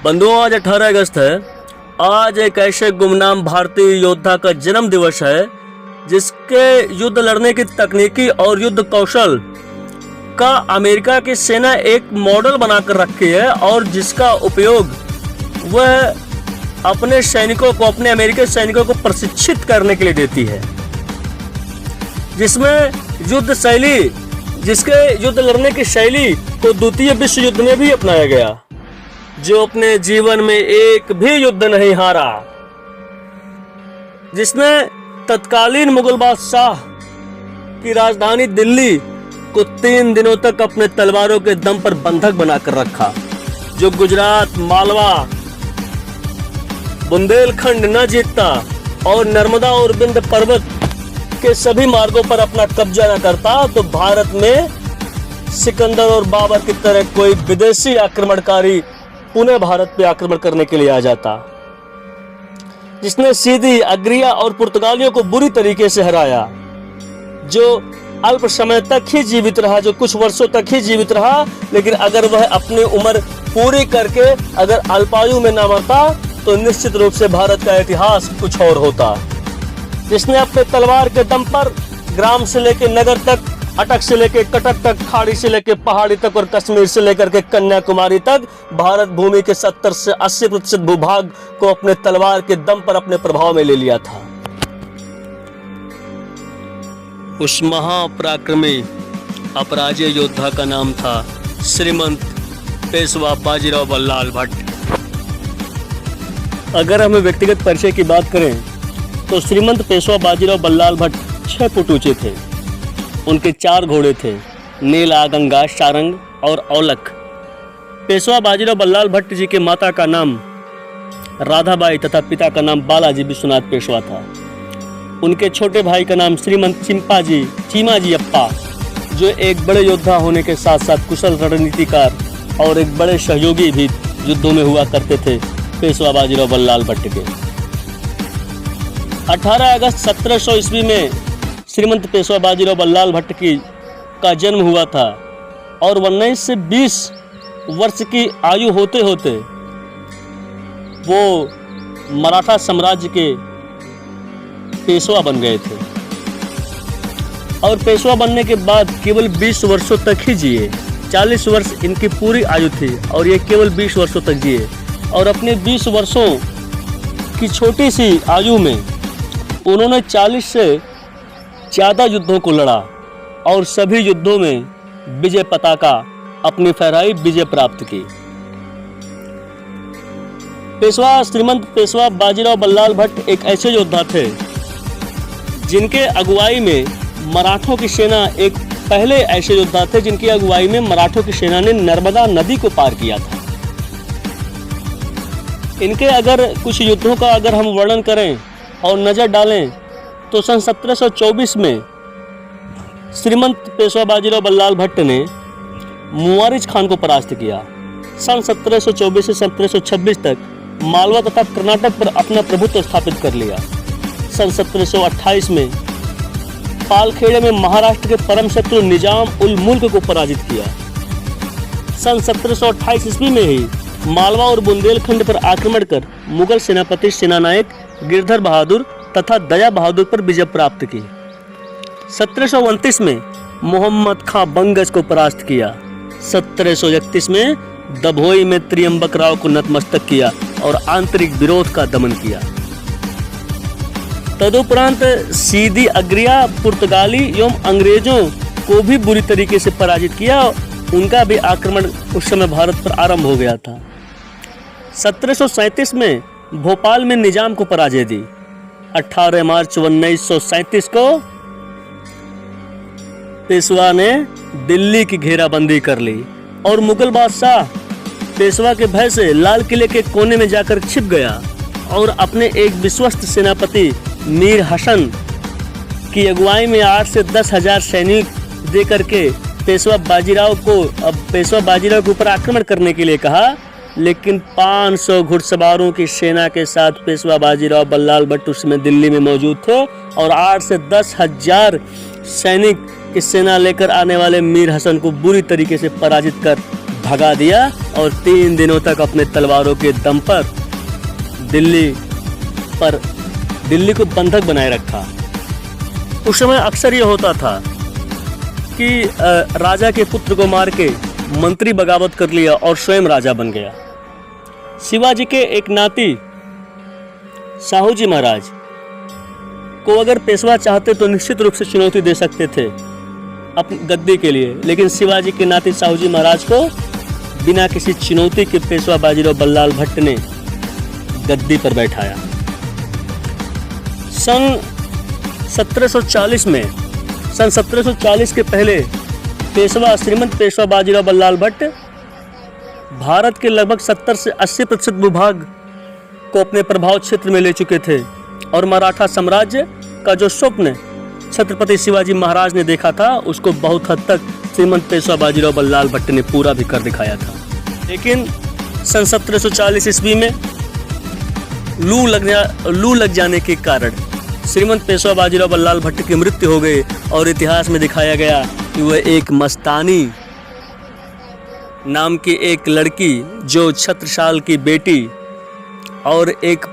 बंधुओं, आज 18 अगस्त है। आज एक ऐसे गुमनाम भारतीय योद्धा का जन्म दिवस है जिसके युद्ध लड़ने की तकनीकी और युद्ध कौशल का अमेरिका की सेना एक मॉडल बनाकर रखी है और जिसका उपयोग वह अपने सैनिकों को, अपने अमेरिकी सैनिकों को प्रशिक्षित करने के लिए देती है, जिसमें युद्ध शैली, जिसके युद्ध लड़ने की शैली को द्वितीय विश्व युद्ध में भी अपनाया गया, जो अपने जीवन में एक भी युद्ध नहीं हारा, जिसने तत्कालीन मुगल बादशाह की राजधानी दिल्ली को 3 दिनों तक अपने तलवारों के दम पर बंधक बनाकर रखा, जो गुजरात, मालवा, बुंदेलखंड न जीतता और नर्मदा और विंध्य पर्वत के सभी मार्गों पर अपना कब्जा न करता तो भारत में सिकंदर और बाबर की तरह कोई विदेशी आक्रमणकारी पुनः भारत पे आक्रमण करने के लिए आ जाता, जिसने सीधी, अग्रिया और पुर्तगालियों को बुरी तरीके से हराया, जो अल्प समय तक ही जीवित रहा, जो कुछ वर्षों तक ही जीवित रहा, लेकिन अगर वह अपनी उम्र पूरी करके अगर अल्पायु में न मरता तो निश्चित रूप से भारत का इतिहास कुछ और होता, जिसने अपने तलवार के दम पर ग्राम से लेकर नगर तक, अटक से लेकर कटक तक, खाड़ी से लेकर पहाड़ी तक और कश्मीर से लेकर के कन्याकुमारी तक भारत भूमि के 70 से 80% भूभाग को अपने तलवार के दम पर अपने प्रभाव में ले लिया था। उस महापराक्रमी अपराजय योद्धा का नाम था श्रीमंत पेशवा बाजीराव बल्लाल भट्ट। अगर हमें व्यक्तिगत परिचय की बात करें तो श्रीमंत पेशवा बाजीराव बल्लाल भट्ट 6 फुट ऊंचे थे। उनके 4 घोड़े थे, नीला, गंगा, शारंग और औलख। पेशवा बाजीराव बल्लाल भट्ट जी के माता का नाम राधाबाई तथा पिता का नाम बालाजी विश्वनाथ पेशवा था। उनके छोटे भाई का नाम श्रीमंत चीमाजी अप्पा, जो एक बड़े योद्धा होने के साथ साथ कुशल रणनीतिकार और एक बड़े सहयोगी भी युद्धों में हुआ करते थे पेशवा बाजीराव बल्लाल भट्ट के। 18 अगस्त 1700 ईस्वी में श्रीमंत पेशवा बाजीराव बल्लाल भट्ट का जन्म हुआ था और 19 से 20 वर्ष की आयु होते होते वो मराठा साम्राज्य के पेशवा बन गए थे और पेशवा बनने के बाद केवल 20 वर्षों तक ही जिए। 40 वर्ष इनकी पूरी आयु थी और ये केवल 20 वर्षों तक जिए और अपने 20 वर्षों की छोटी सी आयु में उन्होंने 40 से ज़्यादा युद्धों को लड़ा और सभी युद्धों में विजय पताका अपनी फहराई, विजय प्राप्त की। श्रीमंत पेशवा बाजीराव बल्लाल भट्ट एक ऐसे योद्धा थे जिनके अगुवाई में मराठों की सेना, एक पहले ऐसे योद्धा थे जिनकी अगुवाई में मराठों की सेना ने नर्मदा नदी को पार किया था। इनके अगर कुछ युद्धों का अगर हम वर्णन करें और नज़र डालें तो सन 1724 में श्रीमंत पेशवा बाजीराव बल्लाल भट्ट ने मुवारिज खान को परास्त किया। सन 1724 से 1726 तक मालवा तथा कर्नाटक पर अपना प्रभुत्व स्थापित कर लिया। सन 1728 में पालखेड़े में महाराष्ट्र के परम शत्रु निजाम उल मुल्क को पराजित किया। सन 1728 ईस्वी में ही मालवा और बुंदेलखंड पर आक्रमण कर मुगल सेनापति सेनानायक गिरधर बहादुर तथा दया बहादुर पर विजय प्राप्त की। 1729 में मोहम्मद खां बंगश को परास्त किया। 1731 में दभोई में त्रियंबक राव को नतमस्तक किया और आंतरिक विरोध का दमन किया। तदुपरांत सीधी, अग्रिया, पुर्तगाली एवं अंग्रेजों को भी बुरी तरीके से पराजित किया। उनका भी आक्रमण उस समय भारत पर आरंभ हो गया था। 1737 में भोपाल में निजाम को पराजय दी। 18 मार्च 1937 को पेशवा ने दिल्ली की घेराबंदी कर ली और मुगल बादशाह पेशवा के भय से लाल किले के कोने में जाकर छिप गया और अपने एक विश्वस्त सेनापति मीर हसन की अगुवाई में 8 से 10 हजार सैनिक देकर के पेशवा बाजीराव के ऊपर आक्रमण करने के लिए कहा, लेकिन 500 घुड़सवारों की सेना के साथ पेशवा बाजीराव बल्लाल भट्ट उस समय दिल्ली में मौजूद थे और 8 से 10 हजार सैनिक की सेना लेकर आने वाले मीर हसन को बुरी तरीके से पराजित कर भगा दिया और 3 दिनों तक अपने तलवारों के दम पर दिल्ली को बंधक बनाए रखा। उस समय अक्सर ये होता था कि राजा के पुत्र को मार के मंत्री बगावत कर लिया और स्वयं राजा बन गया। शिवाजी के एक नाती शाहूजी महाराज को अगर पेशवा चाहते तो निश्चित रूप से चुनौती दे सकते थे अपनी गद्दी के लिए, लेकिन शिवाजी के नाती शाहूजी महाराज को बिना किसी चुनौती के पेशवा बाजीराव बल्लाल भट्ट ने गद्दी पर बैठाया। सन 1740 के पहले श्रीमंत पेशवा बाजीराव बल्लाल भट्ट भारत के लगभग 70 से 80% भूभाग को अपने प्रभाव क्षेत्र में ले चुके थे और मराठा साम्राज्य का जो स्वप्न छत्रपति शिवाजी महाराज ने देखा था उसको बहुत हद तक श्रीमंत पेशवा बाजीराव बल्लाल भट्ट ने पूरा भी कर दिखाया था। लेकिन सन 1740 ईस्वी में लू लग जाने के कारण श्रीमंत पेशवा बाजीराव बल्लाल भट्ट की मृत्यु हो गई और इतिहास में दिखाया गया कि वह एक मस्तानी नाम की एक लड़की जो छत्रसाल की बेटी और एक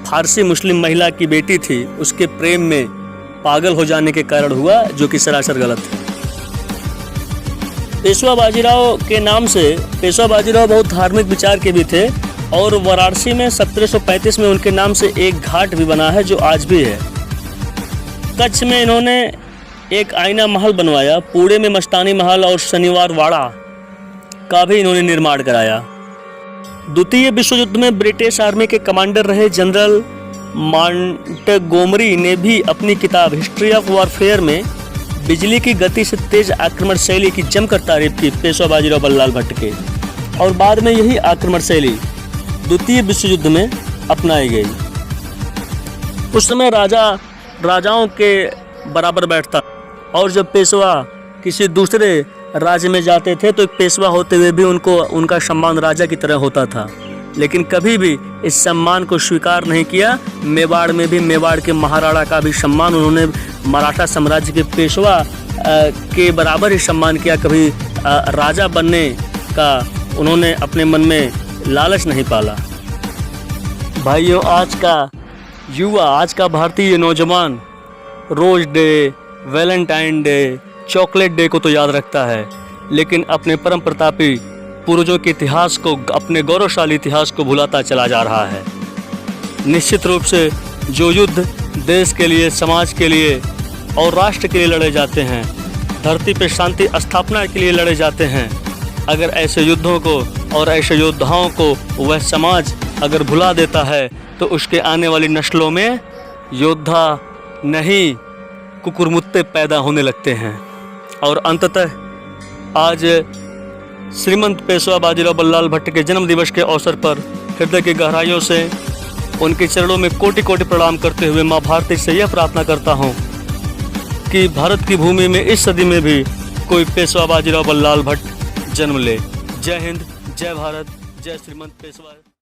फारसी मुस्लिम महिला की बेटी थी, उसके प्रेम में पागल हो जाने के कारण हुआ, जो कि सरासर गलत है। पेशवा बाजीराव के नाम से पेशवा बाजीराव बहुत धार्मिक विचार के भी थे और वाराणसी में 1735 में उनके नाम से एक घाट भी बना है जो आज भी है। कच्छ में इन्होंने एक आईना महल बनवाया, पुणे में मस्तानी महल और शनिवार वाड़ा का भी इन्होंने निर्माण कराया। द्वितीय विश्व युद्ध में ब्रिटिश आर्मी के कमांडर रहे जनरल मॉन्टगोमरी ने भी अपनी किताब हिस्ट्री ऑफ वॉरफेयर में बिजली की गति से तेज आक्रमण शैली की जमकर तारीफ की पेशवा बाजीराव बल्लाल भट्ट के, और बाद में यही आक्रमण शैली द्वितीय विश्व युद्ध में अपनाई गई। उस समय राजाओं के बराबर बैठता और जब पेशवा किसी दूसरे राज्य में जाते थे तो एक पेशवा होते हुए भी उनका सम्मान राजा की तरह होता था, लेकिन कभी भी इस सम्मान को स्वीकार नहीं किया। मेवाड़ में भी मेवाड़ के महाराणा का भी सम्मान उन्होंने मराठा साम्राज्य के पेशवा के बराबर ही सम्मान किया। कभी राजा बनने का उन्होंने अपने मन में लालच नहीं पाला। भाइयों, आज का युवा, आज का भारतीय नौजवान rose day, Valentine day, chocolate day को तो याद रखता है, लेकिन अपने परम प्रतापी पूर्वजों के इतिहास को, अपने गौरवशाली इतिहास को भुलाता चला जा रहा है। निश्चित रूप से जो युद्ध देश के लिए, समाज के लिए और राष्ट्र के लिए लड़े जाते हैं, धरती पर शांति स्थापना के लिए लड़े जाते हैं, अगर ऐसे युद्धों को और ऐसे योद्धाओं को वह समाज अगर भुला देता है तो उसके आने वाली नस्लों में योद्धा नहीं कुकुरमुत्ते पैदा होने लगते हैं। और अंततः आज श्रीमंत पेशवा बाजीराव बल्लाल भट्ट के जन्म दिवस के अवसर पर हृदय की गहराइयों से उनके चरणों में कोटि कोटि प्रणाम करते हुए माँ भारती से यह प्रार्थना करता हूँ कि भारत की भूमि में इस सदी में भी कोई पेशवा बाजीराव बल्लाल भट्ट जन्म ले। जय हिंद, जय भारत, जय श्रीमंत पेशवा।